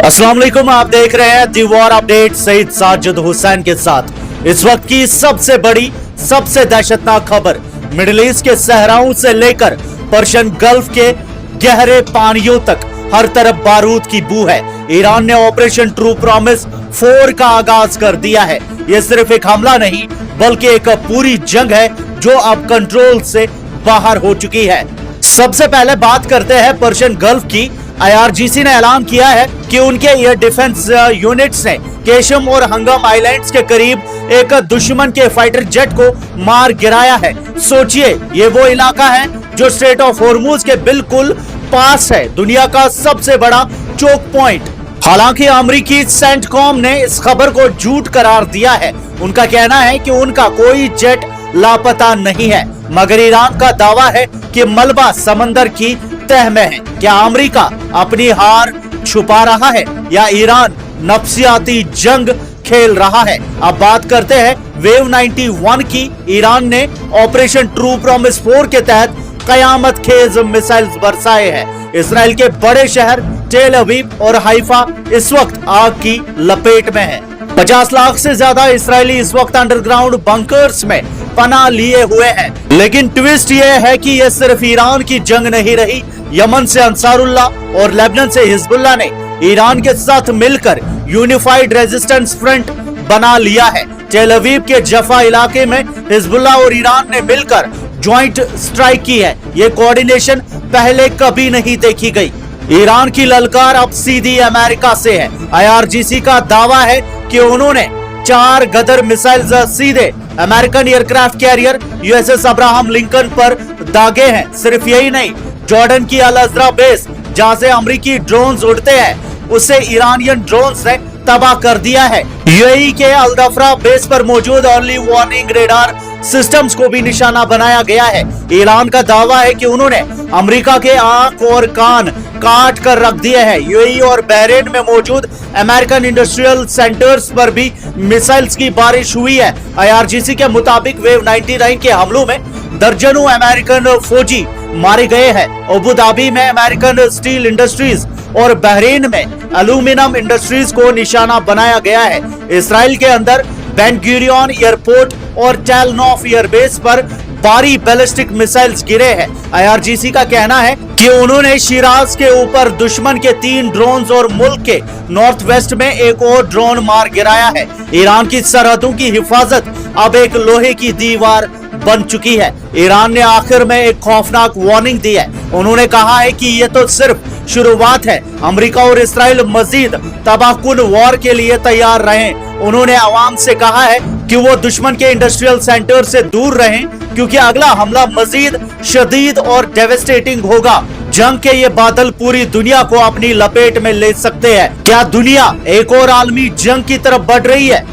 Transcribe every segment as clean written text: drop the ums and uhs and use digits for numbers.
अस्सलाम वालेकुम, आप देख रहे हैं the war update Saeed Sajid Hussain के साथ। इस वक्त की सबसे बड़ी, सबसे दहशतनाक खबर मिडिल ईस्ट के सहराओं से लेकर पर्शियन गल्फ के गहरे पानियों तक हर तरफ बारूद की बू है। ईरान ने ऑपरेशन ट्रू प्रॉमिस 4 का आगाज कर दिया है। ये सिर्फ एक हमला नहीं बल्कि एक पूरी जंग है जो अब कंट्रोल से बाहर हो चुकी है। सबसे पहले बात करते हैं पर्शियन गल्फ की। IRGC ने ऐलान किया है कि उनके एयर डिफेंस यूनिट्स ने केशम और हंगम आइलैंड्स के करीब एक दुश्मन के फाइटर जेट को मार गिराया है। सोचिए, ये वो इलाका है जो स्ट्रेट ऑफ हॉर्मुज के बिल्कुल पास है, दुनिया का सबसे बड़ा चोक पॉइंट। हालांकि अमेरिकी सेंटकॉम ने इस खबर को झूठ करार दिया है। उनका कहना है कि उनका कोई जेट लापता नहीं है, मगर ईरान का दावा है कि मलबा समंदर की तह में है। क्या अमेरिका अपनी हार छुपा रहा है या ईरान नफसियाती जंग खेल रहा है? अब बात करते हैं वेव 91 की। ईरान ने ऑपरेशन ट्रू प्रॉमिस 4 के तहत कयामत खेज मिसाइल्स बरसाए हैं। इसराइल के बड़े शहर टेल अवीव और हाइफा इस वक्त आग की लपेट में है। 50 लाख से ज्यादा इसराइली इस वक्त अंडरग्राउंड बंकर्स में पनाह लिए हुए हैं। लेकिन ट्विस्ट ये है कि ये सिर्फ ईरान की जंग नहीं रही। यमन से अंसारुल्लाह और लेबनान से हिजबुल्लाह ने ईरान के साथ मिलकर यूनिफाइड रेजिस्टेंस फ्रंट बना लिया है। टेल अवीव के जफा इलाके में हिजबुल्लाह और ईरान ने मिलकर ज्वाइंट स्ट्राइक की है। ये कोऑर्डिनेशन पहले कभी नहीं देखी गई। ईरान की ललकार अब सीधी अमेरिका से है। IRGC का दावा है कि उन्होंने 4 गदर मिसाइल्स सीधे American aircraft carrier USS Abraham Lincoln पर दागे हैं। सिर्फ यही नहीं, जॉर्डन की अल अज़रा बेस जहां से अमेरिकी ड्रोन्स उड़ते हैं उसे ईरानियन ड्रोन्स ने तबाह कर दिया है। UAE के अल दफरा बेस पर मौजूद अर्ली वार्निंग रेडार सिस्टम्स को भी निशाना बनाया गया है। ईरान का दावा है कि उन्होंने अमेरिका के आंख और कान काट कर रख दिए हैं। UAE और बहरीन में मौजूद अमेरिकन इंडस्ट्रियल सेंटर्स पर भी मिसाइल्स की बारिश हुई है। IRGC के मुताबिक वेव 99 के हमलों में दर्जनों अमेरिकन फौजी मारे गए हैं। अबू धाबी में अमेरिकन स्टील इंडस्ट्रीज और बहरीन में एल्यूमिनियम इंडस्ट्रीज को निशाना बनाया गया है। इसराइल के अंदर बेन गुरियन एयरपोर्ट और टेल नोफ एयरबेस पर भारी बैलिस्टिक मिसाइल्स गिरे हैं। IRGC का कहना है कि उन्होंने शिराज के ऊपर दुश्मन के 3 ड्रोन्स और मुल्क के नॉर्थ वेस्ट में एक और ड्रोन मार गिराया है। ईरान की सरहदों की हिफाजत अब एक लोहे की दीवार बन चुकी है। ईरान ने आखिर में एक खौफनाक वार्निंग दी है। उन्होंने कहा है कि ये तो सिर्फ शुरुआत है। अमेरिका और इसराइल मजीद तबाहकुन वॉर के लिए तैयार रहें। उन्होंने आवाम से कहा है कि वो दुश्मन के इंडस्ट्रियल सेंटर से दूर रहें, क्योंकि अगला हमला मजीद शदीद और डेवेस्टेटिंग होगा। जंग के ये बादल पूरी दुनिया को अपनी लपेट में ले सकते हैं। क्या दुनिया एक और आलमी जंग की तरफ बढ़ रही है?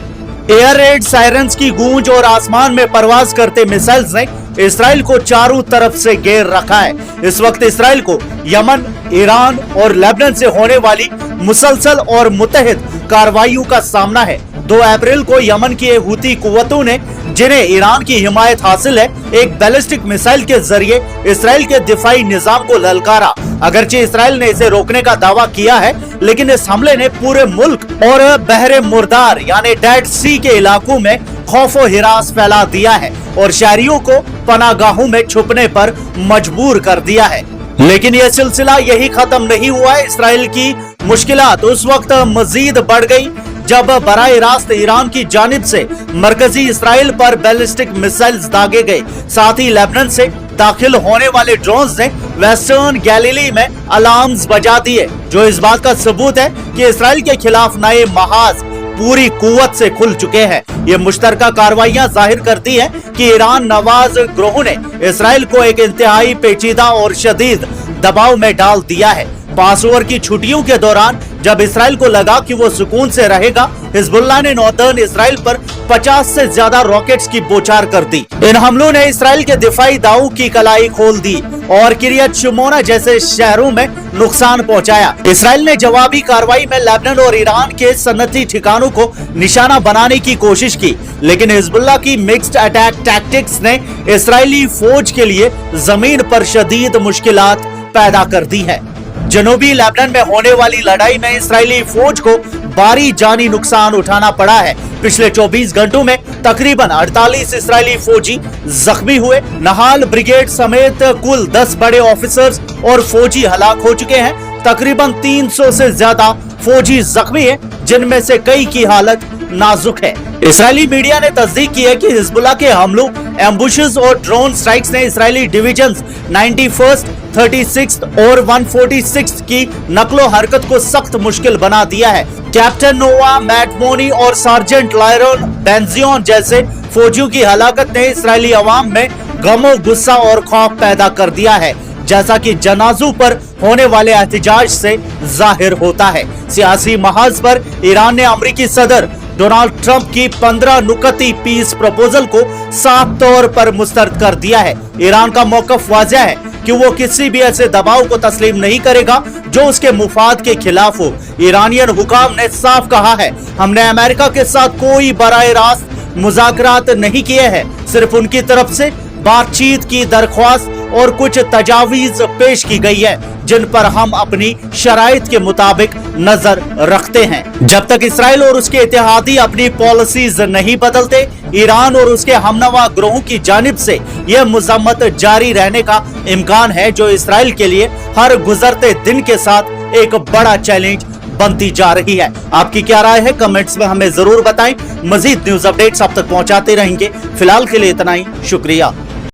एयर रेड सायरन्स की गूंज और आसमान में परवाज करते मिसाइल्स ने इसराइल को चारों तरफ से घेर रखा है। इस वक्त इसराइल को यमन, ईरान और लेबनान से होने वाली मुसलसल और मुतहिद कार्रवाइयों का सामना है। 2 अप्रैल को यमन की हुती कुव्वतों ने, जिन्हें ईरान की हिमायत हासिल है, एक बैलिस्टिक मिसाइल के जरिए इसराइल के दिफाई निजाम को ललकारा। अगरचे इसराइल ने इसे रोकने का दावा किया है, लेकिन इस हमले ने पूरे मुल्क और बहरे मुर्दार यानी डेड सी के इलाकों में खौफो हिरास फैला दिया है और शहरियों को पनागाहों में छुपने पर मजबूर कर दिया है। लेकिन यह सिलसिला यही खत्म नहीं हुआ है। इसराइल की मुश्किलात उस वक्त मजीद बढ़ गई जब बराह रास्त ईरान की जानिब से मरकजी इसराइल पर बैलिस्टिक मिसाइल्स दागे गए। साथ ही लेबनान से दाखिल होने वाले ड्रोन्स ने वेस्टर्न गैलीली में अलार्म्स बजा दिए, जो इस बात का सबूत है कि इसराइल के खिलाफ नए महाज पूरी कुव्वत से खुल चुके हैं। ये मुश्तरका कार्रवाइयां जाहिर करती है कि ईरान नवाज ग्रोह ने इसराइल को एक इंतहाई पेचीदा और शदीद दबाव में डाल दिया है। पास ओवर की छुट्टियों के दौरान जब इसराइल को लगा कि वो सुकून से रहेगा, हिजबुल्लाह ने नॉर्दर्न इसराइल पर 50 से ज्यादा रॉकेट्स की बौछार कर दी। इन हमलों ने इसराइल के दिफाई दावों की कलाई खोल दी और किरियत शुमोना जैसे शहरों में नुकसान पहुंचाया। इसराइल ने जवाबी कार्रवाई में लेबनान और ईरान के सनती ठिकानों को निशाना बनाने की कोशिश की, लेकिन हिजबुल्लाह की मिक्स्ड अटैक टैक्टिक्स ने इसराइली फौज के लिए जमीन पर शदीद मुश्किलात पैदा कर दी है। जनूबी लेबनान में होने वाली लड़ाई में इस्राएली फौज को भारी जानी नुकसान उठाना पड़ा है। पिछले 24 घंटों में तकरीबन 48 इस्राएली फौजी जख्मी हुए। नहाल ब्रिगेड समेत कुल 10 बड़े ऑफिसर्स और फौजी हलाक हो चुके हैं। तकरीबन 300 से ज्यादा फौजी जख्मी हैं, जिनमें से कई की हालत नाजुक है। इस्राएली मीडिया ने तस्दीक की है कि हिजबुल्लाह के हमलों, एम्बुशेस और ड्रोन स्ट्राइक्स ने इस्राएली डिविजन्स 91st, 36th और 146th की नकलो हरकत को सख्त मुश्किल बना दिया है। कैप्टन नोवा मैटमोनी और सार्जेंट लायरन बेंजियोन जैसे फौजियों की हलाकत ने इस्राएली अवाम में गमो, गुस्सा और खौफ पैदा कर दिया है, जैसा कि जनाजों पर होने वाले एहतजाज से जाहिर होता है। सियासी महाज पर ईरान ने अमेरिकी सदर डोनाल्ड ट्रंप की 15 नुकती पीस प्रपोजल को साफ तौर पर मुस्तरद कर दिया है। ईरान का मौकफ वाज़ेह है कि वो किसी भी ऐसे दबाव को तस्लीम नहीं करेगा जो उसके मुफाद के खिलाफ हो। ईरानियन हुकाम ने साफ कहा है, हमने अमेरिका के साथ कोई बराह रास्त मुज़ाकरात नहीं किए हैं, सिर्फ उनकी तरफ से बातचीत की दरख्वास्त और कुछ तजावीज पेश की गई है, जिन पर हम अपनी शराइत के मुताबिक नजर रखते हैं। जब तक इसराइल और उसके इत्तेहादी अपनी पॉलिसीज नहीं बदलते, ईरान और उसके हमनवा ग्रोहों की जानिब से यह मजम्मत जारी रहने का इम्कान है, जो इसराइल के लिए हर गुजरते दिन के साथ एक बड़ा चैलेंज बनती जा रही है। आपकी क्या राय है? कमेंट्स में हमें जरूर बताएं। मजीद न्यूज अपडेट्स आप तक पहुंचाते रहेंगे। फिलहाल के लिए इतना ही, शुक्रिया।